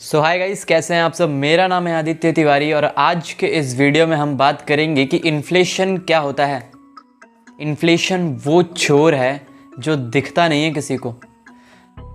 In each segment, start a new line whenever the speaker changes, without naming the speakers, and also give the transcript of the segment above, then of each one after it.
सो hi guys, कैसे हैं आप सब। मेरा नाम है आदित्य तिवारी और आज के इस वीडियो में हम बात करेंगे कि इन्फ्लेशन क्या होता है। इन्फ्लेशन वो चोर है जो दिखता नहीं है किसी को,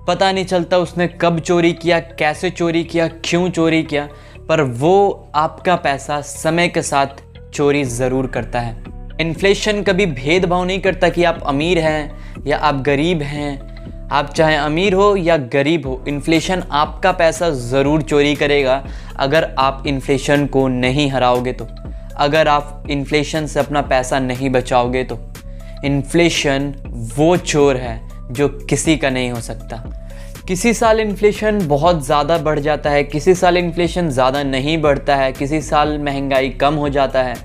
पता नहीं चलता उसने कब चोरी किया, कैसे चोरी किया, क्यों चोरी किया, पर वो आपका पैसा समय के साथ चोरी ज़रूर करता है। इन्फ्लेशन कभी भेदभाव नहीं करता कि आप अमीर हैं या आप गरीब हैं। आप चाहे अमीर हो या गरीब हो, इन्फ्लेशन आपका पैसा ज़रूर चोरी करेगा अगर आप इन्फ्लेशन को नहीं हराओगे तो, अगर आप इन्फ्लेशन से अपना पैसा नहीं बचाओगे तो। इन्फ्लेशन वो चोर है जो किसी का नहीं हो सकता। किसी साल इन्फ्लेशन बहुत ज़्यादा बढ़ जाता है, किसी साल इन्फ्लेशन ज़्यादा नहीं बढ़ता है, किसी साल महंगाई कम हो जाता है,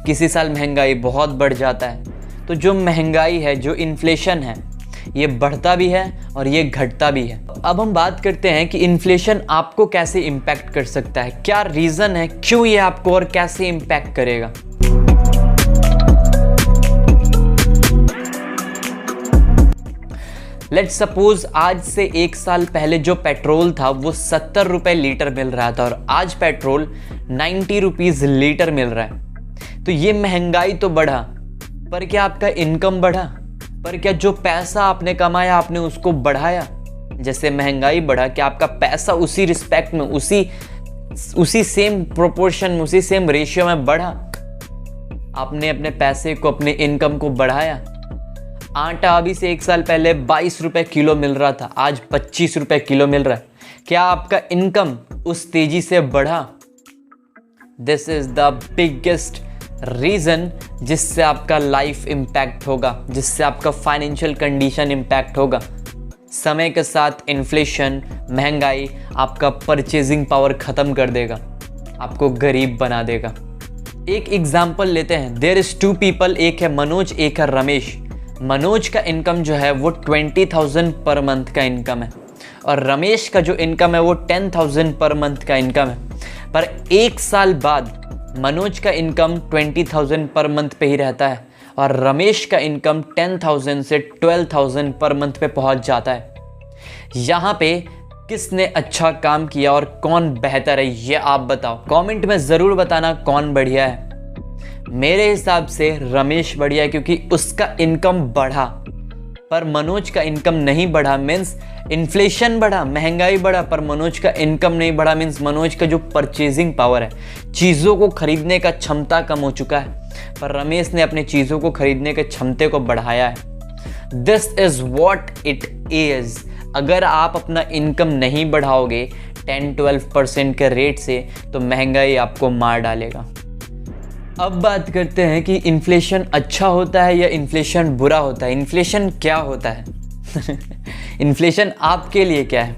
किसी साल महंगाई बहुत बढ़ जाता है। तो जो महंगाई है, जो इन्फ्लेशन है, ये बढ़ता भी है और ये घटता भी है। अब हम बात करते हैं कि इन्फ्लेशन आपको कैसे इम्पैक्ट कर सकता है, क्या रीज़न है, क्यों ये आपको और कैसे इम्पैक्ट करेगा। लेट्स सपोज आज से 1 साल पहले जो पेट्रोल था वो 70 रुपये लीटर मिल रहा था और आज पेट्रोल 90 रुपीज़ लीटर मिल रहा है। तो ये महंगाई तो बढ़ा, पर क्या आपका इनकम बढ़ा? पर क्या जो पैसा आपने कमाया आपने उसको बढ़ाया? जैसे महंगाई बढ़ा, क्या आपका पैसा उसी रिस्पेक्ट में, उसी सेम प्रोपोर्शन में, उसी सेम रेशियो में बढ़ा? आपने अपने पैसे को, अपने इनकम को बढ़ाया। आटा अभी से 1 साल पहले 22 रुपये किलो मिल रहा था, आज 25 रुपये किलो मिल रहा है। क्या आपका इनकम उस तेजी से बढ़ा? This is the biggest reason जिससे आपका लाइफ इम्पैक्ट होगा, जिससे आपका फाइनेंशियल कंडीशन इम्पैक्ट होगा। समय के साथ इन्फ्लेशन, महंगाई आपका परचेजिंग पावर ख़त्म कर देगा, आपको गरीब बना देगा। एक एग्जाम्पल लेते हैं। देयर इज़ 2 पीपल, एक है मनोज, एक है रमेश। मनोज का इनकम जो है वो 20,000 पर मंथ का इनकम है और रमेश का जो इनकम है वो 10,000 पर मंथ का इनकम है। पर 1 साल बाद मनोज का इनकम 20,000 पर मंथ पे ही रहता है और रमेश का इनकम 10,000 से 12,000 पर मंथ पे पहुंच जाता है। यहाँ पे किसने अच्छा काम किया और कौन बेहतर है, ये आप बताओ। कमेंट में ज़रूर बताना कौन बढ़िया है। मेरे हिसाब से रमेश बढ़िया है क्योंकि उसका इनकम बढ़ा पर मनोज का इनकम नहीं बढ़ा। मीन्स इन्फ्लेशन बढ़ा, महंगाई बढ़ा, पर मनोज का इनकम नहीं बढ़ा। मीन्स मनोज का जो परचेजिंग पावर है, चीज़ों को खरीदने का क्षमता कम हो चुका है, पर रमेश ने अपने चीज़ों को खरीदने के क्षमते को बढ़ाया है। This is what it is. अगर आप अपना इनकम नहीं बढ़ाओगे 10-12% के रेट से तो महंगाई आपको मार डालेगा। अब बात करते हैं कि इन्फ्लेशन अच्छा होता है या इन्फ्लेशन बुरा होता है। इन्फ्लेशन क्या होता है? इन्फ्लेशन आपके लिए क्या है?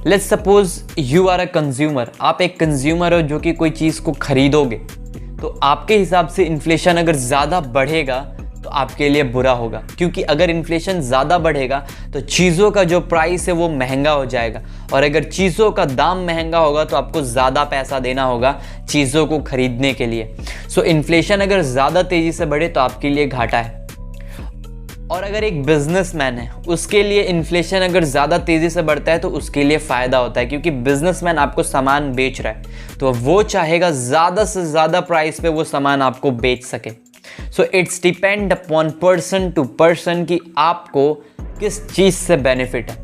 Let's suppose you are a consumer. आप एक कंज्यूमर हो जो कि कोई चीज़ को खरीदोगे, तो आपके हिसाब से इन्फ्लेशन अगर ज़्यादा बढ़ेगा तो आपके लिए बुरा होगा, क्योंकि अगर इन्फ्लेशन ज़्यादा बढ़ेगा तो चीज़ों का जो प्राइस है वो महंगा हो जाएगा और अगर चीज़ों का दाम महंगा होगा तो आपको ज़्यादा पैसा देना होगा चीज़ों को खरीदने के लिए। सो इन्फ्लेशन अगर ज़्यादा तेज़ी से बढ़े तो आपके लिए घाटा है। और अगर एक बिजनेसमैन है, उसके लिए इन्फ्लेशन अगर ज़्यादा तेज़ी से बढ़ता है तो उसके लिए फ़ायदा होता है, क्योंकि बिजनेसमैन आपको सामान बेच रहा है तो वो चाहेगा ज़्यादा से ज़्यादा प्राइस पे वो सामान आपको बेच सके। So it's depend upon person to person कि आपको किस चीज़ से बेनिफिट है।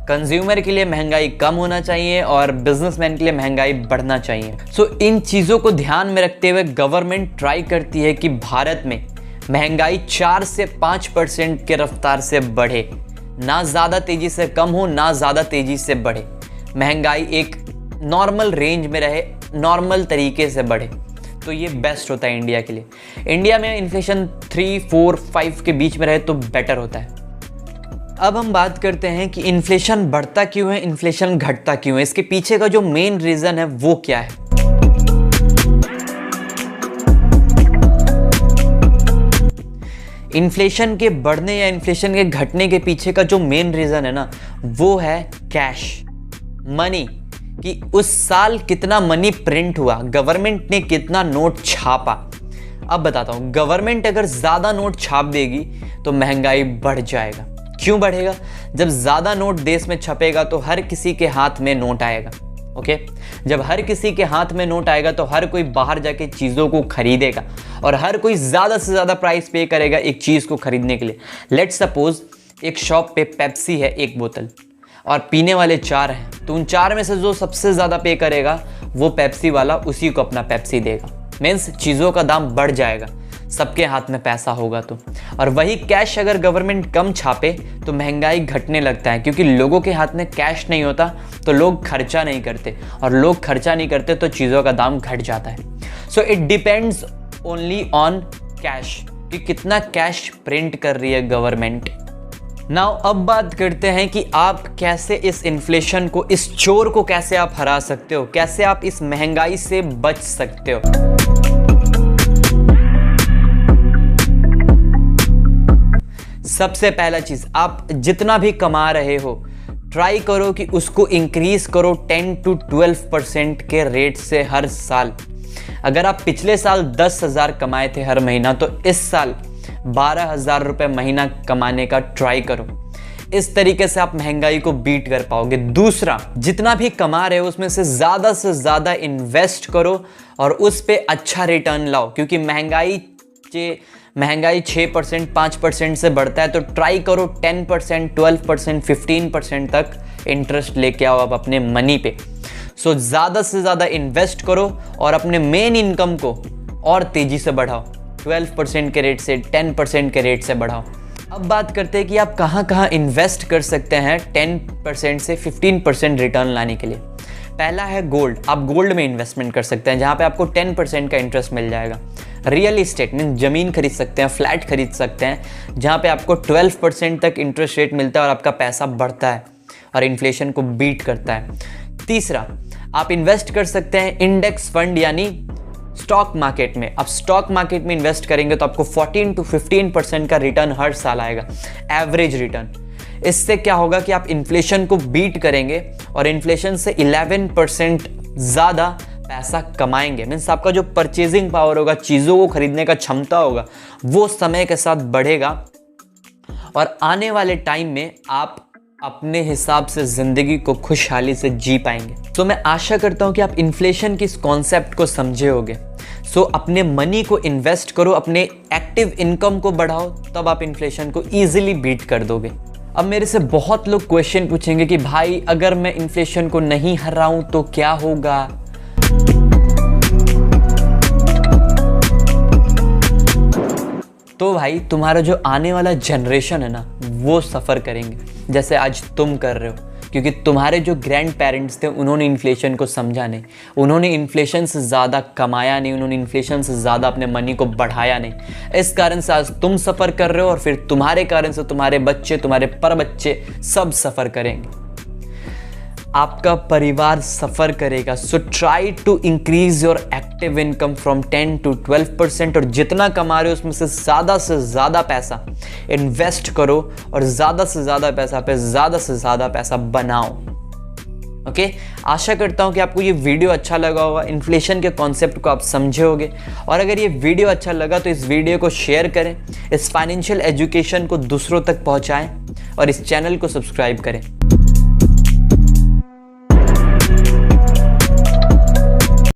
कंज्यूमर के लिए महंगाई कम होना चाहिए और बिजनेसमैन के लिए महंगाई बढ़ना चाहिए। सो इन चीज़ों को ध्यान में रखते हुए गवर्नमेंट ट्राई करती है कि भारत में महंगाई 4 से 5% के रफ्तार से बढ़े, ना ज़्यादा तेज़ी से कम हो, ना ज़्यादा तेज़ी से बढ़े। महंगाई एक नॉर्मल रेंज में रहे, नॉर्मल तरीके से बढ़े, तो ये बेस्ट होता है इंडिया के लिए। इंडिया में इन्फ्लेशन 3, 4, 5 के बीच में रहे तो बेटर होता है। अब हम बात करते हैं कि इन्फ्लेशन बढ़ता क्यों है, इन्फ्लेशन घटता क्यों है, इसके पीछे का जो मेन रीज़न है वो क्या है। इन्फ्लेशन के बढ़ने या इन्फ्लेशन के घटने के पीछे का जो मेन रीज़न है ना, वो है कैश, मनी, कि उस साल कितना मनी प्रिंट हुआ, गवर्नमेंट ने कितना नोट छापा। अब बताता हूँ, गवर्नमेंट अगर ज़्यादा नोट छाप देगी तो महंगाई बढ़ जाएगा, क्यों बढ़ेगा? जब ज़्यादा नोट देश में छपेगा तो हर किसी के हाथ में नोट आएगा। ओके, जब हर किसी के हाथ में नोट आएगा तो हर कोई बाहर जाके चीज़ों को खरीदेगा और हर कोई ज़्यादा से ज़्यादा प्राइस पे करेगा एक चीज़ को खरीदने के लिए। लेट्स सपोज एक शॉप पे पेप्सी है 1 बोतल और पीने वाले 4 हैं, तो उन 4 में से जो सबसे ज़्यादा पे करेगा वो पेप्सी वाला उसी को अपना पेप्सी देगा। मीन्स चीज़ों का दाम बढ़ जाएगा, सबके हाथ में पैसा होगा तो। और वही कैश अगर गवर्नमेंट कम छापे तो महंगाई घटने लगता है, क्योंकि लोगों के हाथ में कैश नहीं होता तो लोग खर्चा नहीं करते, और लोग खर्चा नहीं करते तो चीज़ों का दाम घट जाता है। So it depends only on cash, कि कितना कैश प्रिंट कर रही है गवर्नमेंट। नाउ अब बात करते हैं कि आप कैसे इस इन्फ्लेशन को, इस चोर को कैसे आप हरा सकते हो, कैसे आप इस महंगाई से बच सकते हो। सबसे पहला चीज, आप जितना भी कमा रहे हो ट्राई करो कि उसको इंक्रीज करो 10 to 12% के रेट से हर साल। अगर आप पिछले साल 10,000 कमाए थे हर महीना, तो इस साल 12,000 रुपये महीना कमाने का ट्राई करो। इस तरीके से आप महंगाई को बीट कर पाओगे। दूसरा, जितना भी कमा रहे हो उसमें से ज़्यादा इन्वेस्ट करो और उस पे अच्छा रिटर्न लाओ, क्योंकि महंगाई 6% 5% से बढ़ता है, तो ट्राई करो 10% 12% 15% तक इंटरेस्ट लेके आओ आप अपने मनी पे। सो ज़्यादा से ज़्यादा इन्वेस्ट करो और अपने मेन इनकम को और तेज़ी से बढ़ाओ, 12% के रेट से 10% के रेट से बढ़ाओ। अब बात करते हैं कि आप कहाँ कहाँ इन्वेस्ट कर सकते हैं 10% से 15% रिटर्न लाने के लिए। पहला है गोल्ड। आप गोल्ड में इन्वेस्टमेंट कर सकते हैं, जहाँ पे आपको 10% का इंटरेस्ट मिल जाएगा। रियल इस्टेट मीन ज़मीन खरीद सकते हैं, फ्लैट खरीद सकते हैं, जहाँ पे आपको 12% तक इंटरेस्ट रेट मिलता है और आपका पैसा बढ़ता है और इन्फ्लेशन को बीट करता है। तीसरा, आप इन्वेस्ट कर सकते हैं इंडेक्स फंड यानी स्टॉक मार्केट में। आप स्टॉक मार्केट में इन्वेस्ट करेंगे तो आपको 14 to 15% का रिटर्न हर साल आएगा, एवरेज रिटर्न। इससे क्या होगा कि आप इन्फ्लेशन को बीट करेंगे और इन्फ्लेशन से 11% ज़्यादा पैसा कमाएंगे। मीन्स आपका जो परचेजिंग पावर होगा, चीज़ों को खरीदने का क्षमता होगा, वो समय के साथ बढ़ेगा और आने वाले टाइम में आप अपने हिसाब से ज़िंदगी को खुशहाली से जी पाएंगे। तो मैं आशा करता हूँ कि आप इन्फ्लेशन की इस कॉन्सेप्ट को समझे होगे। सो अपने मनी को इन्वेस्ट करो, अपने एक्टिव इनकम को बढ़ाओ, तब आप इन्फ्लेशन को ईजिली बीट कर दोगे। अब मेरे से बहुत लोग क्वेश्चन पूछेंगे कि भाई अगर मैं इन्फ्लेशन को नहीं हराऊं तो क्या होगा। तो भाई तुम्हारा जो आने वाला जनरेशन है ना, वो सफ़र करेंगे जैसे आज तुम कर रहे हो, क्योंकि तुम्हारे जो ग्रैंड पेरेंट्स थे उन्होंने इन्फ्लेशन को समझा नहीं, उन्होंने इन्फ्लेशन से ज़्यादा कमाया नहीं, उन्होंने इन्फ्लेशन से ज़्यादा अपने मनी को बढ़ाया नहीं। इस कारण से आज तुम सफ़र कर रहे हो और फिर तुम्हारे कारण से तुम्हारे बच्चे, तुम्हारे पर बच्चे सब सफ़र करेंगे, आपका परिवार सफ़र करेगा। So try to increase your active income from 10 to 12%, और जितना कमा रहे हो उसमें से ज़्यादा पैसा इन्वेस्ट करो और ज़्यादा से ज़्यादा पैसा बनाओ। ओके, आशा करता हूँ कि आपको ये वीडियो अच्छा लगा होगा, इन्फ्लेशन के कॉन्सेप्ट को आप समझे होगे। और अगर ये वीडियो अच्छा लगा तो इस वीडियो को शेयर करें, इस फाइनेंशियल एजुकेशन को दूसरों तक पहुँचाएँ और इस चैनल को सब्सक्राइब करें।